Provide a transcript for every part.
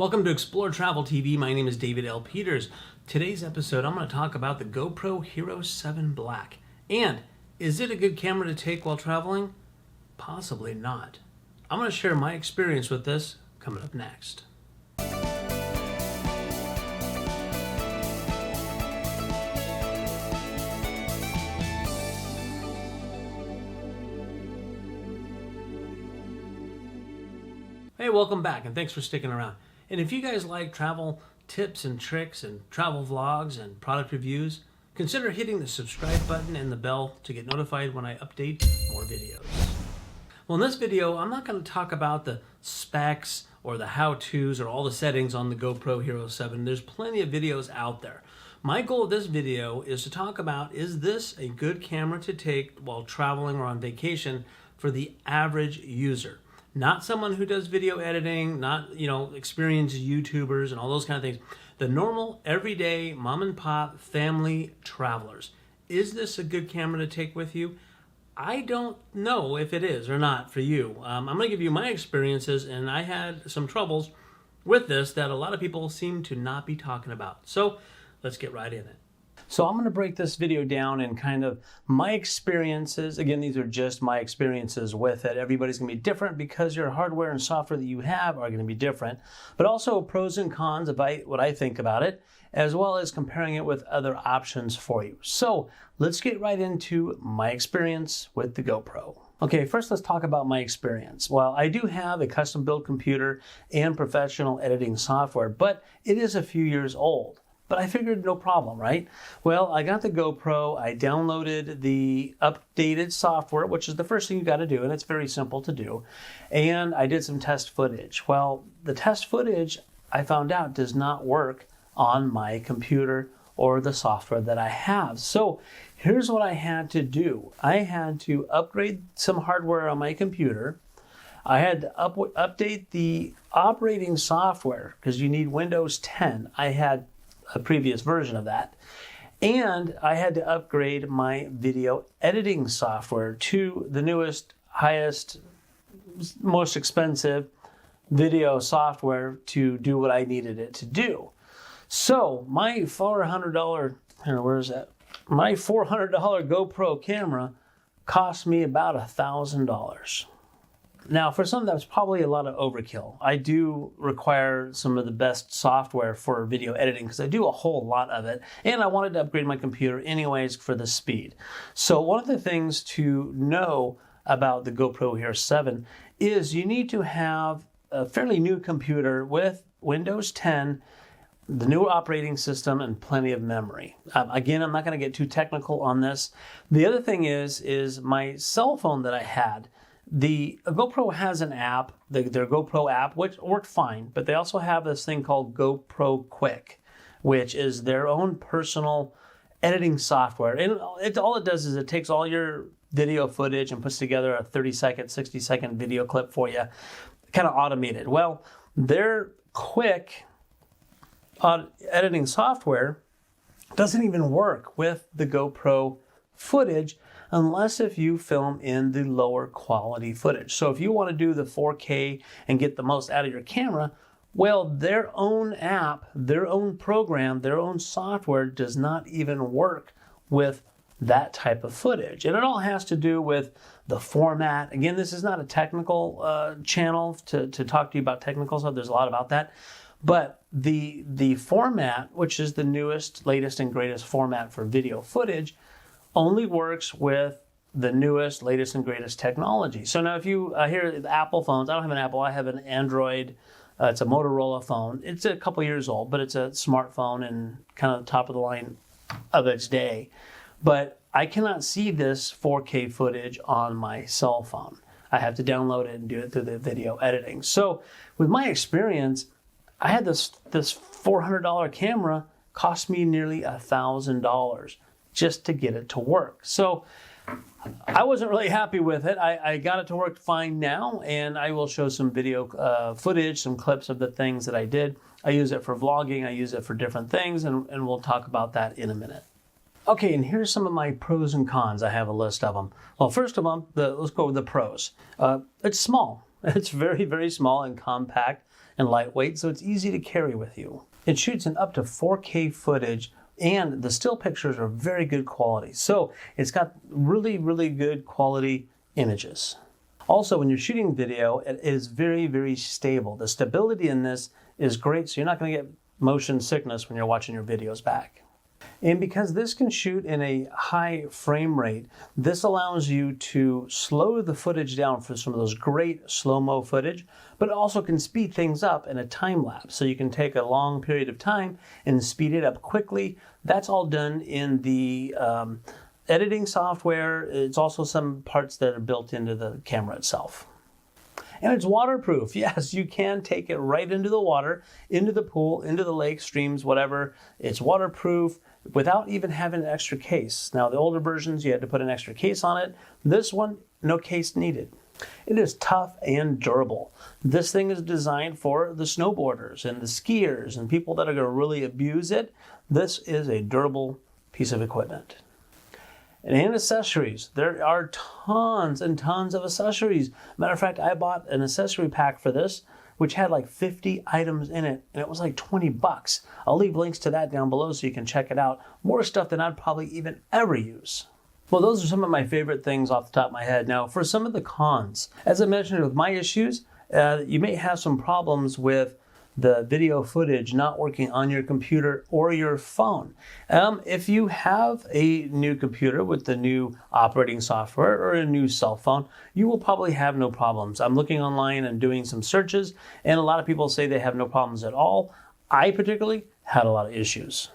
Welcome to Explore Travel TV. My name is David L. Peters. Today's episode, I'm going to talk about the GoPro Hero 7 Black. And is it a good camera to take while traveling? Possibly not. I'm going to share my experience with this coming up next. Hey, welcome back and thanks for sticking around. And if you guys like travel tips and tricks and travel vlogs and product reviews, consider hitting the subscribe button and the bell to get notified when I update more videos. Well, in this video, I'm not going to talk about the specs or the how-tos or all the settings on the GoPro Hero 7. There's plenty of videos out there. My goal of this video is to talk about, is this a good camera to take while traveling or on vacation for the average user? Not someone who does video editing, not, experienced YouTubers and all those kind of things. The normal, everyday, mom and pop, family travelers. Is this a good camera to take with you? I don't know if it is or not for you. I'm going to give you my experiences, and I had some troubles with this that a lot of people seem to not be talking about. So let's get right in it. So I'm going to break this video down in kind of my experiences. Again, these are just my experiences with it. Everybody's going to be different because your hardware and software that you have are going to be different, but also pros and cons of what I think about it, as well as comparing it with other options for you. So let's get right into my experience with the GoPro. Okay, first let's talk about my experience. Well, I do have a custom built computer and professional editing software, but it is a few years old. But I figured no problem, right? Well, I got the GoPro, I downloaded the updated software, which is the first thing you got to do, and it's very simple to do. And I did some test footage. Well, the test footage, I found out, does not work on my computer or the software that I have. So here's what I had to do. I had to upgrade some hardware on my computer. I had to update the operating software because you need Windows 10. I had a previous version of that. And I had to upgrade my video editing software to the newest, highest, most expensive video software to do what I needed it to do. So my $400, where's that? My $400 GoPro camera cost me about $1,000. Now, for some, that's probably a lot of overkill. I do require some of the best software for video editing because I do a whole lot of it, and I wanted to upgrade my computer anyways for the speed. So one of the things to know about the GoPro Hero 7 is you need to have a fairly new computer with Windows 10, the new operating system, and plenty of memory. Again, I'm not going to get too technical on this. The other thing is my cell phone that I had. The GoPro has an app, their GoPro app, which worked fine, but they also have this thing called GoPro Quick, which is their own personal editing software. And all it does is it takes all your video footage and puts together a 30-second, 60-second video clip for you, kind of automated. Well, their Quick editing software doesn't even work with the GoPro footage unless if you film in the lower quality footage. So if you want to do the 4K and get the most out of your camera, well, their own app, their own program, their own software does not even work with that type of footage. And it all has to do with the format. Again, this is not a technical channel to talk to you about technical stuff. There's a lot about that. But the format, which is the newest, latest, and greatest format for video footage, only works with the newest, latest, and greatest technology. So now if you hear the Apple phones, I don't have an Apple, I have an Android. It's a Motorola phone. It's a couple years old, but it's a smartphone and kind of the top of the line of its day. But I cannot see this 4K footage on my cell phone. I have to download it and do it through the video editing. So with my experience, I had this $400 camera cost me nearly $1,000. just to get it to work. So I wasn't really happy with it. I got it to work fine now, and I will show some video footage, some clips of the things that I did. I use it for vlogging, I use it for different things, and we'll talk about that in a minute. Okay, and here's some of my pros and cons. I have a list of them. Well, first of all, let's go with the pros. It's small. It's very, very small and compact. and lightweight, so it's easy to carry with you. It shoots in up to 4K footage, and the still pictures are very good quality. So it's got really, really good quality images. Also, when you're shooting video, it is very, very stable. The stability in this is great, so you're not going to get motion sickness when you're watching your videos back. And because this can shoot in a high frame rate, this allows you to slow the footage down for some of those great slow-mo footage, but it also can speed things up in a time lapse. So you can take a long period of time and speed it up quickly. That's all done in the editing software. It's also some parts that are built into the camera itself. And it's waterproof. Yes, you can take it right into the water, into the pool, into the lake, streams, whatever. It's waterproof without even having an extra case. Now, the older versions, you had to put an extra case on it. This one, no case needed. It is tough and durable. This thing is designed for the snowboarders and the skiers and people that are going to really abuse it. This is a durable piece of equipment. And accessories. There are tons and tons of accessories. Matter of fact, I bought an accessory pack for this, which had like 50 items in it, and it was like 20 bucks. I'll leave links to that down below so you can check it out. More stuff than I'd probably even ever use. Well, those are some of my favorite things off the top of my head. Now, for some of the cons, as I mentioned with my issues, you may have some problems with the video footage not working on your computer or your phone. If you have a new computer with the new operating software or a new cell phone, you will probably have no problems. I'm looking online and doing some searches, and a lot of people say they have no problems at all. I particularly had a lot of issues.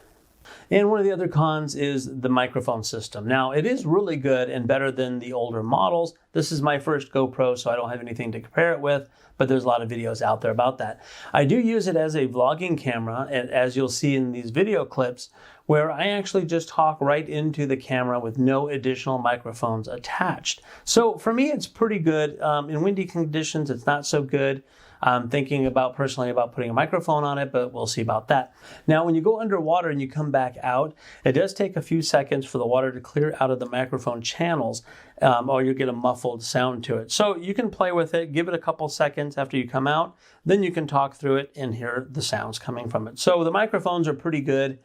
And one of the other cons is the microphone system. Now, it is really good and better than the older models. This is my first GoPro, so I don't have anything to compare it with, but there's a lot of videos out there about that. I do use it as a vlogging camera, and as you'll see in these video clips, where I actually just talk right into the camera with no additional microphones attached. So for me, it's pretty good. In windy conditions, it's not so good. I'm thinking personally about putting a microphone on it, but we'll see about that. Now, when you go underwater and you come back out, it does take a few seconds for the water to clear out of the microphone channels, or you'll get a muffled sound to it. So you can play with it, give it a couple seconds after you come out, then you can talk through it and hear the sounds coming from it. So the microphones are pretty good,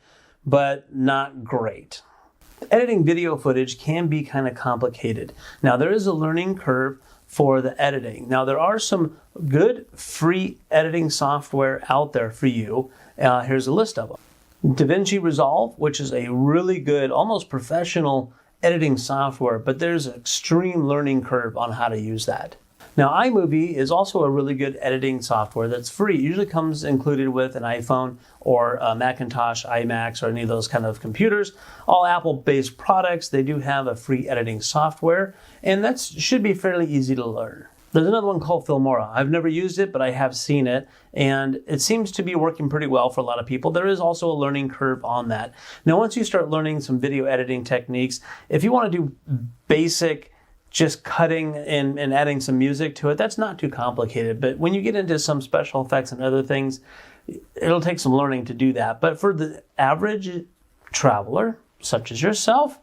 but not great. Editing video footage can be kind of complicated. Now, there is a learning curve for the editing. Now, there are some good free editing software out there for you. Here's a list of them. DaVinci Resolve, which is a really good, almost professional editing software, but there's an extreme learning curve on how to use that. Now, iMovie is also a really good editing software that's free. It usually comes included with an iPhone or a Macintosh, iMacs, or any of those kind of computers. All Apple-based products, they do have a free editing software, and that should be fairly easy to learn. There's another one called Filmora. I've never used it, but I have seen it, and it seems to be working pretty well for a lot of people. There is also a learning curve on that. Now, once you start learning some video editing techniques, if you want to do basic just cutting and adding some music to it, that's not too complicated. But when you get into some special effects and other things, it'll take some learning to do that. But for the average traveler, such as yourself,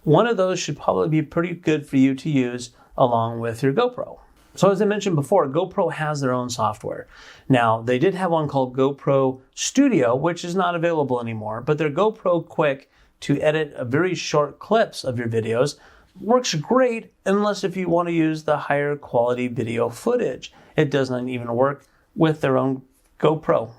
one of those should probably be pretty good for you to use along with your GoPro. So as I mentioned before, GoPro has their own software. Now, they did have one called GoPro Studio, which is not available anymore, but their GoPro Quick to edit very short clips of your videos works great, unless if you want to use the higher quality video footage. It doesn't even work with their own GoPro.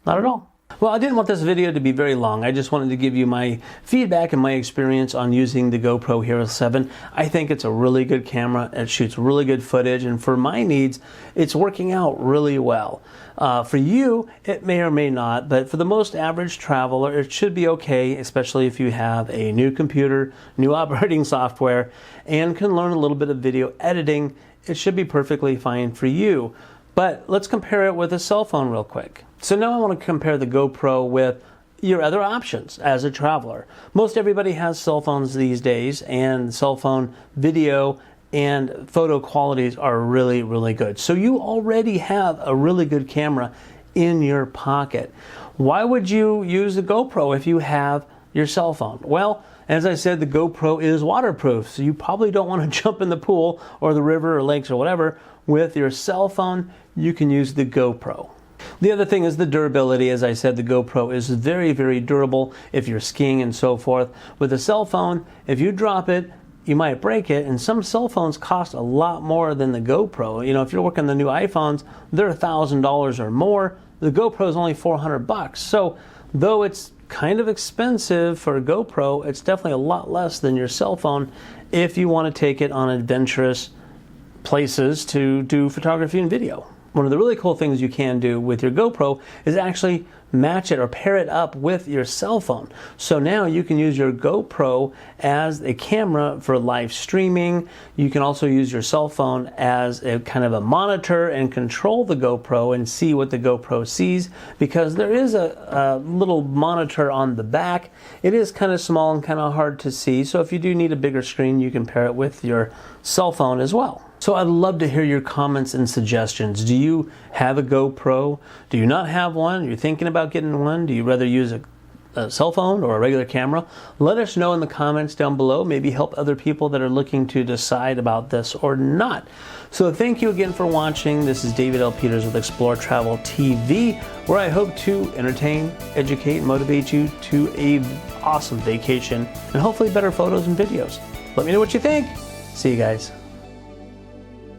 Not at all. Well, I didn't want this video to be very long. I just wanted to give you my feedback and my experience on using the GoPro Hero 7. I think it's a really good camera. It shoots really good footage, and for my needs, it's working out really well. For you, it may or may not, but for the most average traveler, it should be okay, especially if you have a new computer, new operating software, and can learn a little bit of video editing. It should be perfectly fine for you. But let's compare it with a cell phone real quick. So now I want to compare the GoPro with your other options as a traveler. Most everybody has cell phones these days, and cell phone video and photo qualities are really, really good. So you already have a really good camera in your pocket. Why would you use the GoPro if you have your cell phone? Well, as I said, the GoPro is waterproof, so you probably don't want to jump in the pool or the river or lakes or whatever with your cell phone. You can use the GoPro. The other thing is the durability. As I said, the GoPro is very, very durable if you're skiing and so forth. With a cell phone, if you drop it, you might break it, and some cell phones cost a lot more than the GoPro. You know, if you're working the new iPhones, they're $1,000 or more. The GoPro is only $400. So though it's kind of expensive for a GoPro, it's definitely a lot less than your cell phone if you want to take it on adventurous places to do photography and video. One of the really cool things you can do with your GoPro is actually match it or pair it up with your cell phone. So now you can use your GoPro as a camera for live streaming. You can also use your cell phone as a kind of a monitor and control the GoPro and see what the GoPro sees, because there is a little monitor on the back. It is kind of small and kind of hard to see. So if you do need a bigger screen, you can pair it with your cell phone as well. So I'd love to hear your comments and suggestions. Do you have a GoPro? Do you not have one? You're thinking about getting one? Do you rather use a cell phone or a regular camera? Let us know in the comments down below. Maybe help other people that are looking to decide about this or not. So thank you again for watching. This is David L. Peters with Explore Travel TV, where I hope to entertain, educate, and motivate you to an awesome vacation and hopefully better photos and videos. Let me know what you think. See you guys.